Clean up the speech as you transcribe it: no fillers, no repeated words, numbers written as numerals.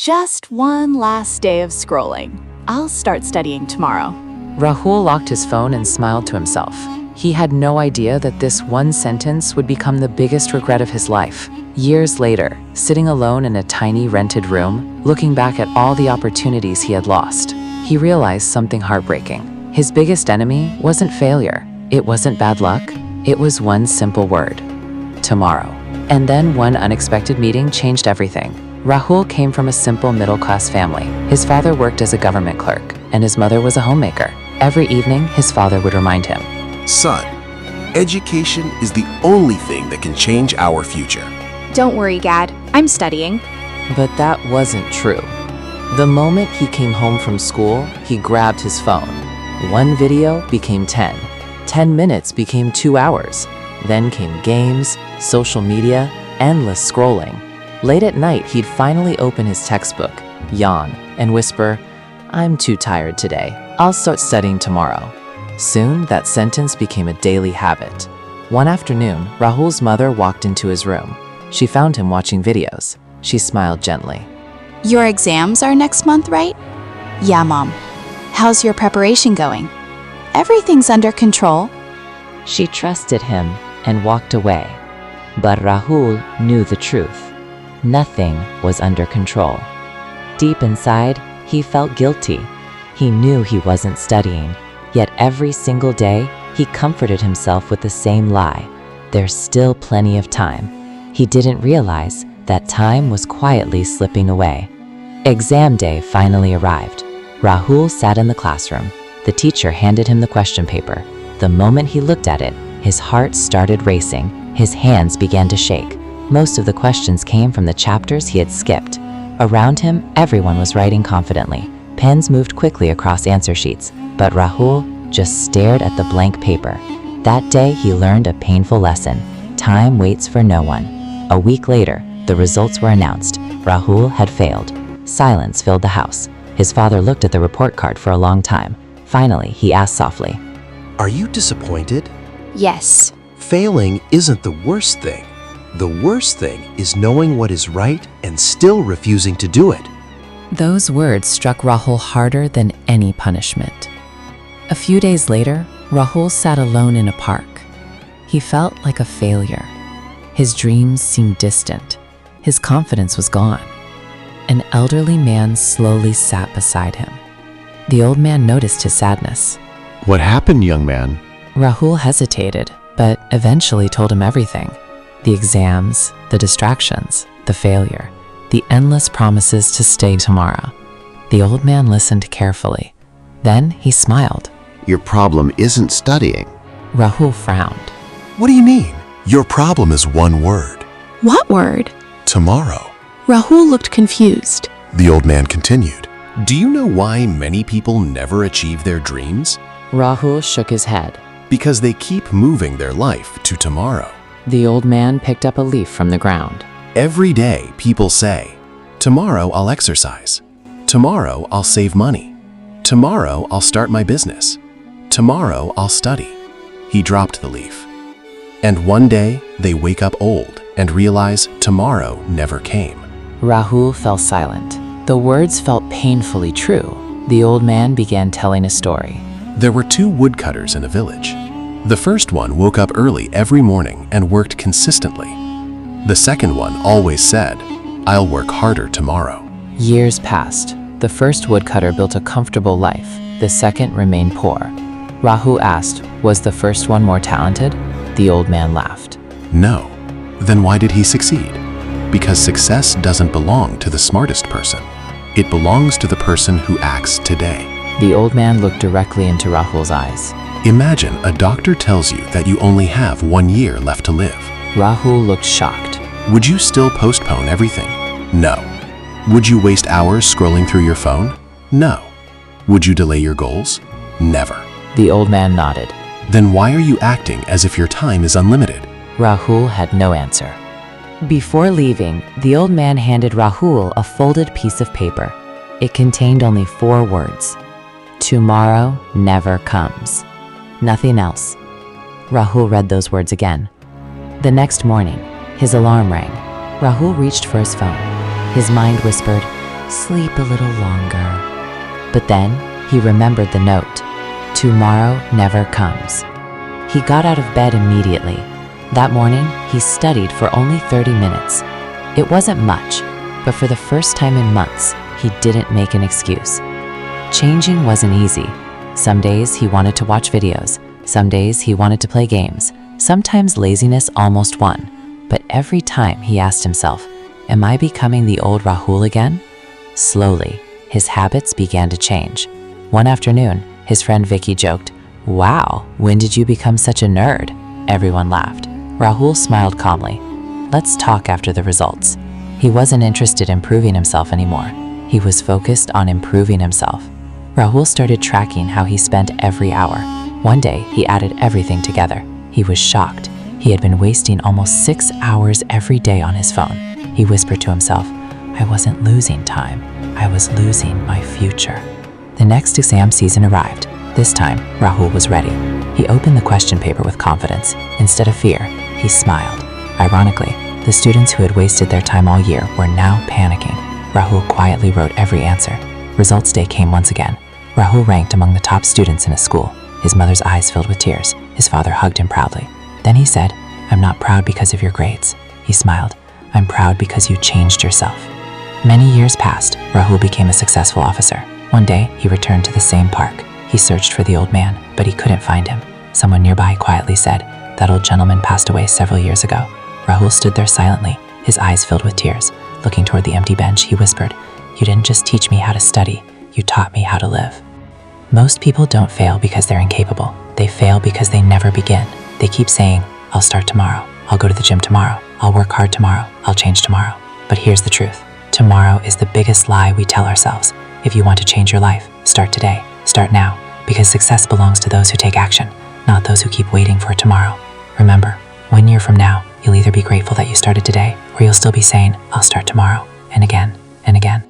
Just one last day of scrolling. I'll start studying tomorrow. Rahul locked his phone and smiled to himself. He had no idea that this one sentence would become the biggest regret of his life. Years later, sitting alone in a tiny rented room, looking back at all the opportunities he had lost, he realized something heartbreaking. His biggest enemy wasn't failure. It wasn't bad luck. It was one simple word: tomorrow. And then one unexpected meeting changed everything. Rahul came from a simple middle-class family. His father worked as a government clerk, and his mother was a homemaker. Every evening, his father would remind him, "Son, education is the only thing that can change our future." Don't worry, Dad. I'm studying. But that wasn't true. The moment he came home from school, he grabbed his phone. One video became 10. 10 minutes became 2 hours. Then came games, social media, endless scrolling. Late at night, he'd finally open his textbook, yawn, and whisper, "I'm too tired today. I'll start studying tomorrow." Soon, that sentence became a daily habit. One afternoon, Rahul's mother walked into his room. She found him watching videos. She smiled gently. Your exams are next month, right? Yeah, Mom. How's your preparation going? Everything's under control. She trusted him and walked away. But Rahul knew the truth. Nothing was under control. Deep inside, he felt guilty. He knew he wasn't studying, yet every single day, he comforted himself with the same lie: there's still plenty of time. He didn't realize that time was quietly slipping away. Exam day finally arrived. Rahul sat in the classroom. The teacher handed him the question paper. The moment he looked at it, his heart started racing. His hands began to shake. Most of the questions came from the chapters he had skipped. Around him, everyone was writing confidently. Pens moved quickly across answer sheets, but Rahul just stared at the blank paper. That day, he learned a painful lesson. Time waits for no one. A week later, the results were announced. Rahul had failed. Silence filled the house. His father looked at the report card for a long time. Finally, he asked softly, Are you disappointed? Yes. Failing isn't the worst thing. The worst thing is knowing what is right and still refusing to do it. Those words struck Rahul harder than any punishment. A few days later, Rahul sat alone in a park. He felt like a failure. His dreams seemed distant. His confidence was gone. An elderly man slowly sat beside him. The old man noticed his sadness. "What happened, young man?" Rahul hesitated, but eventually told him everything. The exams, the distractions, the failure, the endless promises to stay tomorrow. The old man listened carefully. Then he smiled. "Your problem isn't studying." Rahul frowned. What do you mean? Your problem is one word. What word? Tomorrow. Rahul looked confused. The old man continued. Do you know why many people never achieve their dreams? Rahul shook his head. Because they keep moving their life to tomorrow. The old man picked up a leaf from the ground. Every day, people say, tomorrow I'll exercise. Tomorrow I'll save money. Tomorrow I'll start my business. Tomorrow I'll study. He dropped the leaf. And one day, they wake up old and realize tomorrow never came. Rahul fell silent. The words felt painfully true. The old man began telling a story. There were two woodcutters in a village. The first one woke up early every morning and worked consistently. The second one always said, I'll work harder tomorrow. Years passed. The first woodcutter built a comfortable life. The second remained poor. Rahul asked, was the first one more talented? The old man laughed. No. Then why did he succeed? Because success doesn't belong to the smartest person. It belongs to the person who acts today. The old man looked directly into Rahul's eyes. Imagine a doctor tells you that you only have 1 year left to live. Rahul looked shocked. Would you still postpone everything? No. Would you waste hours scrolling through your phone? No. Would you delay your goals? Never. The old man nodded. Then why are you acting as if your time is unlimited? Rahul had no answer. Before leaving, the old man handed Rahul a folded piece of paper. It contained only 4 words. Tomorrow never comes. Nothing else. Rahul read those words again. The next morning, his alarm rang. Rahul reached for his phone. His mind whispered, sleep a little longer. But then he remembered the note. Tomorrow never comes. He got out of bed immediately. That morning, he studied for only 30 minutes. It wasn't much, but for the first time in months, he didn't make an excuse. Changing wasn't easy. Some days he wanted to watch videos. Some days he wanted to play games. Sometimes laziness almost won. But every time he asked himself, am I becoming the old Rahul again? Slowly, his habits began to change. One afternoon, his friend Vicky joked, "Wow, when did you become such a nerd?" Everyone laughed. Rahul smiled calmly. Let's talk after the results. He wasn't interested in proving himself anymore. He was focused on improving himself. Rahul started tracking how he spent every hour. One day, he added everything together. He was shocked. He had been wasting almost 6 hours every day on his phone. He whispered to himself, I wasn't losing time. I was losing my future. The next exam season arrived. This time, Rahul was ready. He opened the question paper with confidence. Instead of fear, he smiled. Ironically, the students who had wasted their time all year were now panicking. Rahul quietly wrote every answer. Results day came once again. Rahul ranked among the top students in his school. His mother's eyes filled with tears. His father hugged him proudly. Then he said, I'm not proud because of your grades. He smiled. I'm proud because you changed yourself. Many years passed. Rahul became a successful officer. One day, he returned to the same park. He searched for the old man, but he couldn't find him. Someone nearby quietly said, that old gentleman passed away several years ago. Rahul stood there silently, his eyes filled with tears. Looking toward the empty bench, he whispered, you didn't just teach me how to study, you taught me how to live. Most people don't fail because they're incapable. They fail because they never begin. They keep saying, I'll start tomorrow. I'll go to the gym tomorrow. I'll work hard tomorrow. I'll change tomorrow. But here's the truth. Tomorrow is the biggest lie we tell ourselves. If you want to change your life, start today. Start now. Because success belongs to those who take action, not those who keep waiting for tomorrow. Remember, 1 year from now, you'll either be grateful that you started today, or you'll still be saying, I'll start tomorrow, and again, and again.